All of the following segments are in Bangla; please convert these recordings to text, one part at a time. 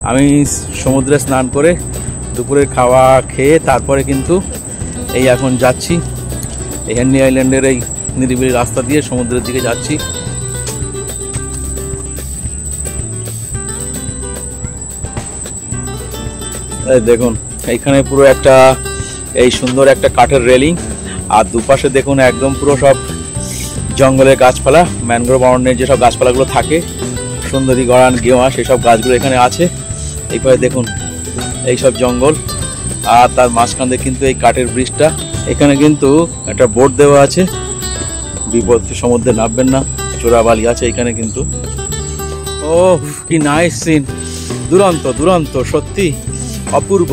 আমি সমুদ্রে স্নান করে দুপুরের খাওয়া খেয়ে তারপরে কিন্তু এই এখন যাচ্ছি এই হেনরি আইল্যান্ডের এই নিরিবিলি রাস্তা দিয়ে সমুদ্রের দিকে যাচ্ছি। দেখুন এইখানে পুরো একটা এই সুন্দর একটা কাঠের রেলিং, আর দুপাশে দেখুন একদম পুরো সব জঙ্গলের গাছপালা, ম্যানগ্রোভ অরণ্যের যেসব গাছপালাগুলো থাকে, সুন্দরী, গড়ান, গেওয়া, সেসব গাছগুলো এখানে আছে। এইভাবে দেখুন এইসব জঙ্গল, আর তার মাঝখান দিয়ে কিন্তু এই কাঠের ব্রিজটা। এখানে কিন্তু একটা বোর্ড দেওয়া আছে, বিপদ সমুদ্রে নামবেন না, চোরাবালি আছে এখানে কিন্তু। ও কি নাইস সিন, দুরন্ত দুরন্ত, সত্যি অপূর্ব।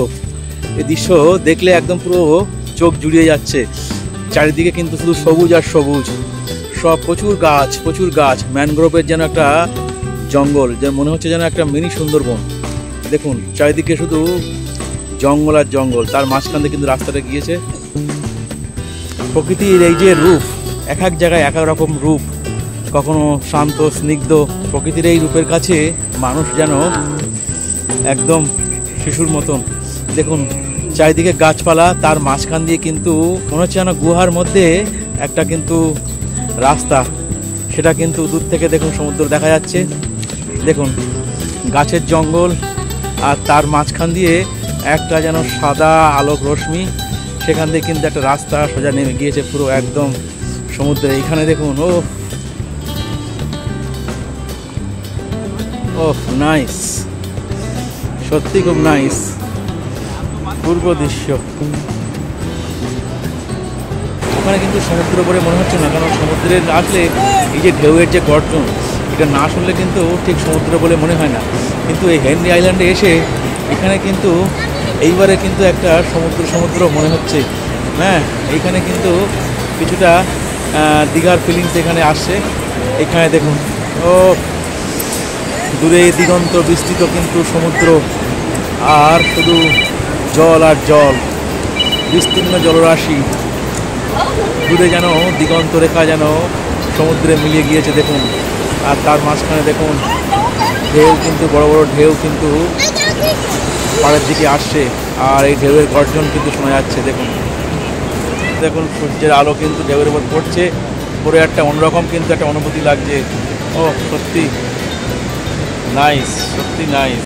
এই দৃশ্য দেখলে একদম পুরো চোখ জুড়িয়ে যাচ্ছে। চারিদিকে কিন্তু শুধু সবুজ আর সবুজ, সব প্রচুর গাছ, ম্যানগ্রোভের যেন একটা জঙ্গল, যেন মনে হচ্ছে যেন একটা মিনি সুন্দরবন। দেখুন চারিদিকে শুধু জঙ্গল আর জঙ্গল, তার মাঝখান দিয়ে কিন্তু রাস্তাটা গিয়েছে। প্রকৃতির এই যে রূপ, এক এক জায়গায় এক এক রকম রূপ, কখনো শান্ত স্নিগ্ধ। প্রকৃতির এই রূপের কাছে মানুষ যেন একদম শিশুর মতন। দেখুন চারিদিকে গাছপালা, তার মাঝখান দিয়ে কিন্তু মনে হচ্ছে যেন গুহার মধ্যে একটা কিন্তু রাস্তা, সেটা কিন্তু দূর থেকে দেখুন সমুদ্র দেখা যাচ্ছে। দেখুন গাছের জঙ্গল, আর তার মাঝখান দিয়ে একটা যেন সাদা আলোক রশ্মি, সেখান দিয়ে কিন্তু একটা রাস্তা সোজা নেমে গিয়েছে পুরো একদম সমুদ্রে। এইখানে দেখুন ও নাইস, সত্যি খুব নাইস পূর্ব দৃশ্য। ওখানে কিন্তু সমুদ্র বলে মনে হচ্ছে না, কারণ সমুদ্রে আসলে এই যে ঢেউয়ের যে গর্জন, এটা না শুনলে কিন্তু ঠিক সমুদ্র বলে মনে হয় না। কিন্তু এই হেনরি আইল্যান্ডে এসে এখানে কিন্তু এইবারে কিন্তু একটা সমুদ্র মনে হচ্ছে। হ্যাঁ, এইখানে কিন্তু কিছুটা দীঘার ফিলিংস এখানে আসছে। এখানে দেখুন দূরে দিগন্ত বিস্তৃত কিন্তু সমুদ্র, আর শুধু জল আর জল, বিস্তীর্ণ জলরাশি। দূরে যেন দিগন্ত রেখা যেন সমুদ্রে মিলিয়ে গিয়েছে দেখুন। আর তার মাঝখানে দেখুন ঢেউ, কিন্তু বড় বড় ঢেউ কিন্তু পাড়ের দিকে আসছে, আর এই ঢেউয়ের গর্জন কিন্তু শোনা যাচ্ছে। দেখুন দেখুন সূর্যের আলো কিন্তু ঢেউয়ের উপর পড়ছে, পরে একটা অন্যরকম কিন্তু একটা অনুভূতি লাগছে। ও সত্যি নাইস, সত্যি নাইস।